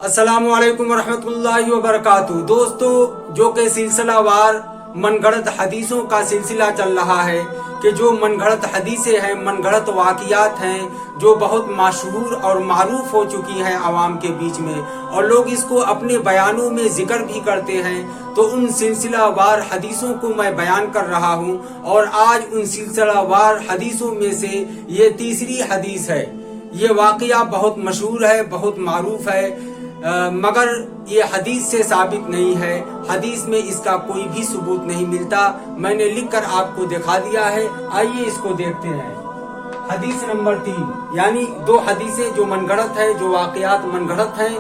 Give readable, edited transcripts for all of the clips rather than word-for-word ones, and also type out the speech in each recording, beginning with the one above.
अस्सलामु अलैकुम वरहमतुल्लाहि वबरकातुहू। दोस्तों, जो कि सिलसिला वार मनगढ़ंत हदीसों का सिलसिला चल रहा है कि जो मनगढ़ंत हदीसें हैं, मनगढ़ंत वाक़ियात हैं जो बहुत मशहूर और मारूफ हो चुकी हैं आवाम के बीच में, और लोग इसको अपने बयानों में जिक्र भी करते हैं। तो उन सिलसिला वार हदीसों को मैं बयान कर रहा हूँ, और आज उन सिलसिला वार हदीसों में से ये तीसरी हदीस है। ये वाक़या बहुत मशहूर है, बहुत मारूफ है, मगर ये हदीस से साबित नहीं है। हदीस में इसका कोई भी सबूत नहीं मिलता। मैंने लिखकर आपको दिखा दिया है, आइए इसको देखते हैं। हदीस नंबर 3, यानी दो हदीसें जो मनगढ़ंत है, जो वाक़यात मनगढ़ंत हैं,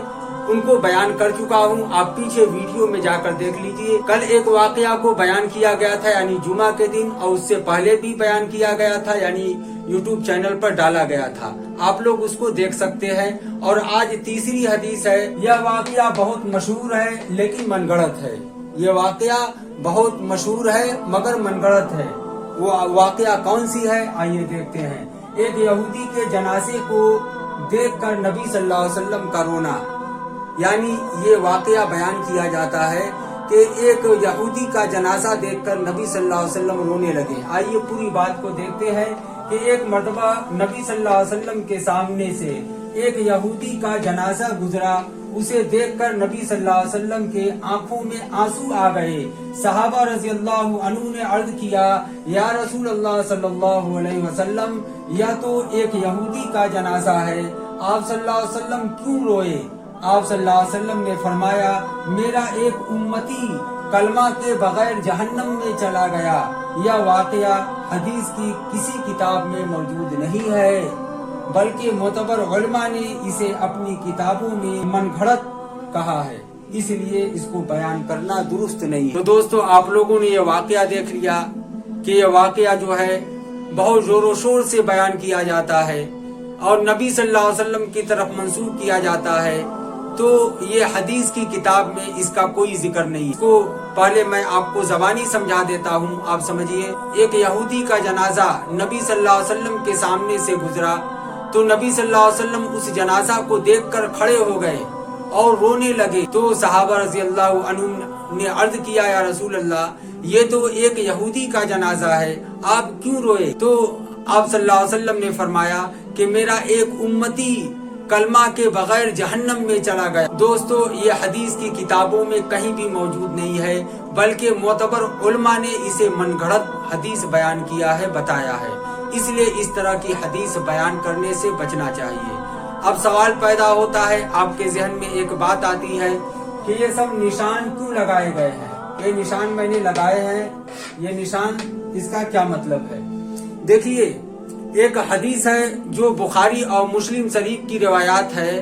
उनको बयान कर चुका हूँ। आप पीछे वीडियो में जाकर देख लीजिए। कल एक वाक़या को बयान किया गया था, यानी जुमा के दिन, और उससे पहले भी बयान किया गया था, यानी यूट्यूब चैनल पर डाला गया था। आप लोग उसको देख सकते हैं। और आज तीसरी हदीस है। यह वाक़या बहुत मशहूर है लेकिन मनगढ़ंत है। यह वाक़या बहुत मशहूर है मगर मनगढ़ंत है। वो वाक़या कौन सी है, आइए देखते हैं। एक यहूदी के जनाजे को देखकर नबी सल्लल्लाहु अलैहि वसल्लम का रोना, यानी ये वाक़या बयान किया जाता है कि एक यहूदी का जनाजा देखकर नबी सल्लल्लाहु अलैहि वसल्लम रोने लगे। आइए पूरी बात को देखते हैं कि एक मर्तबा नबी सल्लल्लाहु अलैहि वसल्लम के सामने से एक यहूदी का जनाजा गुजरा। उसे देखकर नबी सल्लल्लाहु अलैहि वसल्लम के आंखों में आंसू आ गए। सहाबा रज़ी अल्लाहु अन्हु ने अर्ज किया, या रसूल अल्लाह सल्लल्लाहु अलैहि वसल्लम, यह तो एक यहूदी का जनाजा है, आप सल्लल्लाहु अलैहि वसल्लम क्यों रोए? आप सल्लल्लाहु अलैहि वसल्लम ने फरमाया, मेरा एक उम्मती कलमा के बगैर जहन्नम में चला गया। यह वाक़या हदीस की किसी किताब में मौजूद नहीं है, बल्कि मोतबर उलमा ने इसे अपनी किताबों में मनगढ़ंत कहा है, इसलिए इसको बयान करना दुरुस्त नहीं। तो दोस्तों, आप लोगों ने यह वाक़या देख लिया कि यह वाक़या जो है बहुत जोरों शोर से बयान किया जाता है और नबी सल्लल्लाहु अलैहि वसल्लम की तरफ मंसूब किया जाता है। तो ये हदीस की किताब में इसका कोई जिक्र नहीं। इसको पहले मैं आपको ज़बानी समझा देता हूँ, आप समझिए। एक यहूदी का जनाजा नबी सल्लल्लाहु अलैहि वसल्लम के सामने से गुजरा, तो नबी सल्लल्लाहु अलैहि वसल्लम उस जनाजा को देखकर खड़े हो गए और रोने लगे। तो सहाबा रज़ी अल्लाहु अन्हुम ने अर्ज किया, या रसूल अल्लाह, ये तो एक यहूदी का जनाजा है, आप क्यों रोए? तो आप सल्लल्लाहु अलैहि वसल्लम ने फरमाया कि मेरा एक उम्मती कलमा के बगैर जहन्नम में चला गया। दोस्तों, ये हदीस की किताबों में कहीं भी मौजूद नहीं है, बल्कि मोतबर उलमा ने इसे मनगढ़ंत हदीस बयान किया है, बताया है। इसलिए इस तरह की हदीस बयान करने से बचना चाहिए। अब सवाल पैदा होता है, आपके जहन में एक बात आती है कि ये सब निशान क्यों लगाए गए हैं? ये निशान मैंने लगाए हैं, ये निशान, इसका क्या मतलब है? देखिए, एक हदीस है जो बुखारी और मुस्लिम शरीफ की रिवायात है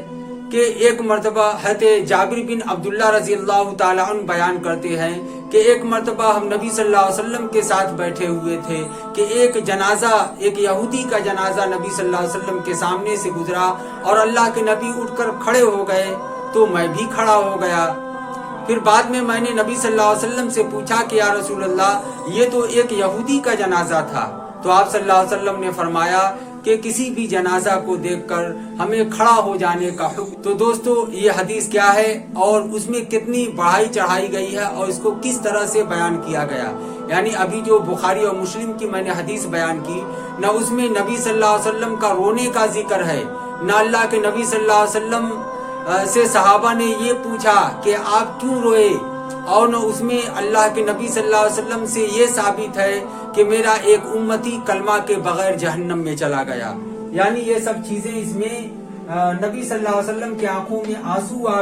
कि एक मर्तबा हज़रत जाबिर बिन अब्दुल्लाह रज़ी अल्लाह ताला अन्हु बयान करते हैं कि एक मर्तबा हम नबी सल्लल्लाहु अलैहि वसल्लम के साथ बैठे हुए थे कि एक जनाजा, एक यहूदी का जनाजा नबी सल्लल्लाहु अलैहि वसल्लम के सामने से गुजरा और अल्लाह के नबी उठकर खड़े हो गए, तो मैं भी खड़ा हो गया। फिर बाद में मैंने नबी सल्लल्लाहु अलैहि वसल्लम से पूछा कि या रसूल अल्लाह, ये तो एक यहूदी का जनाजा था। तो आप सल्लल्लाहु अलैहि वसल्लम ने फरमाया कि किसी भी जनाजा को देखकर हमें खड़ा हो जाने का हुक्म। तो दोस्तों, ये हदीस क्या है और उसमें कितनी बढ़ाई चढ़ाई गई है और इसको किस तरह से बयान किया गया, यानी अभी जो बुखारी और मुस्लिम की मैंने हदीस बयान की, न उसमें नबी सल्लल्लाहु अलैहि वसल्लम का रोने का जिक्र है, न अल्लाह के नबी सल्लल्लाहु अलैहि वसल्लम से सहाबा ने ये पूछा कि आप क्यों रोए, और न उसमें अल्लाह के नबी सल्लल्लाहु अलैहि वसल्लम से ये साबित है कि मेरा एक उम्मती कलमा के बगैर जहन्नम में चला गया। यानी ये सब चीजें इसमें नबी सल्लल्लाहु अलैहि वसल्लम की आंखों में आंसू आ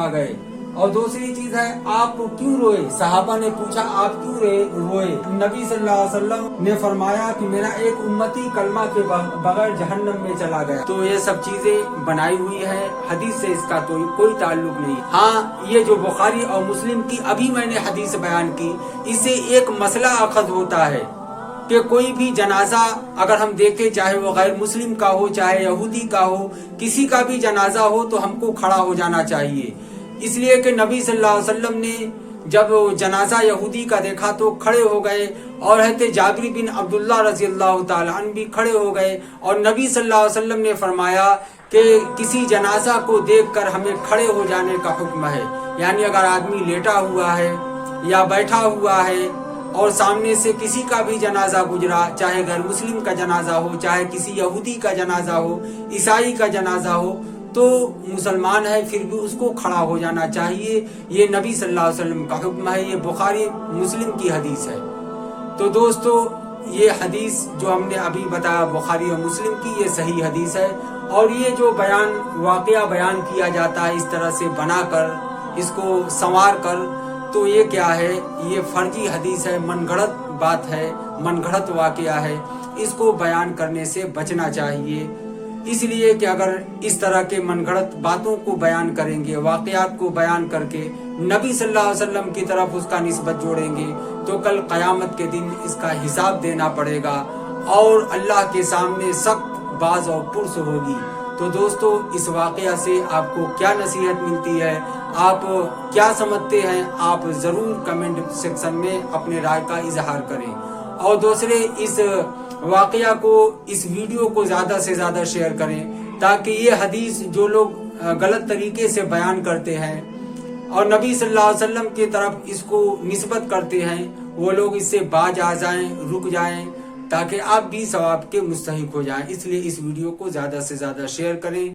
गए। और दूसरी चीज है, आप क्यों रोए? सहाबा ने पूछा, आप क्यों रोए? नबी सल्लल्लाहु अलैहि वसल्लम ने फरमाया कि मेरा एक उम्मती कलमा के बगैर जहन्नम में चला गया। तो ये सब चीजें बनाई हुई है, हदीस से इसका तो कोई ताल्लुक नहीं। हाँ, ये जो बुखारी और मुस्लिम की अभी मैंने हदीस बयान की, इससे एक मसला अखज़ होता है कि कोई भी जनाजा अगर हम देखें, चाहे वो गैर मुस्लिम का हो, चाहे यहूदी का हो, किसी का भी जनाजा हो, तो हमको खड़ा हो जाना चाहिए। इसलिए कि नबी सल्लल्लाहु अलैहि वसल्लम ने जब जनाजा यहूदी का देखा तो खड़े हो गए और हज़रत जाबिर बिन अब्दुल्लाह रज़ी अल्लाह ताला अन्हु भी खड़े हो गए और नबी सल्लल्लाहु अलैहि वसल्लम ने फरमाया कि किसी जनाजा को देखकर हमें खड़े हो जाने का हुक्म है। यानी अगर आदमी लेटा हुआ है या बैठा हुआ है और सामने से किसी का भी जनाजा गुजरा, चाहे गैर मुस्लिम का जनाजा हो, चाहे किसी यहूदी का जनाजा हो, ईसाई का जनाजा हो, तो मुसलमान है फिर भी उसको खड़ा हो जाना चाहिए। ये नबी सल्लल्लाहु अलैहि वसल्लम का हुक्म है। ये बुखारी मुस्लिम की हदीस है। तो दोस्तों ये हदीस जो हमने अभी बताया बुखारी और मुस्लिम की, ये सही हदीस है। और ये जो वाक़या बयान किया जाता है इस तरह से बनाकर, इसको संवार कर, तो ये क्या है, ये फर्जी हदीस है, मनगढ़ंत बात है, मनगढ़ंत वाक़या है। इसको बयान करने से बचना चाहिए, इसलिए कि अगर इस तरह के मनगढ़ंत बातों को बयान करेंगे, वाक़यात को बयान करके नबी सल्लल्लाहु अलैहि वसल्लम की तरफ उसका निस्बत जोड़ेंगे, तो कल क़यामत के दिन इसका हिसाब देना पड़ेगा और अल्लाह के सामने सख्त बाज और पुरस होगी। तो दोस्तों इस वाक़या से आपको क्या नसीहत मिलती है, आप क्या समझते हैं, आप ज़रूर कमेंट सेक्शन में अपने राय का इजहार करें। और दूसरे इस वाक़या को, इस वीडियो को ज़्यादा से ज़्यादा शेयर करें ताकि ये हदीस जो लोग गलत तरीके से बयान करते हैं और नबी सल्लल्लाहु अलैहि वसल्लम की तरफ इसको निस्बत करते हैं, वो लोग इससे बाज आ जाएं, रुक जाएं, ताकि आप भी सवाब के मुस्तहिक हो जाएं। इसलिए इस वीडियो को ज़्यादा से ज़्यादा शेयर करें।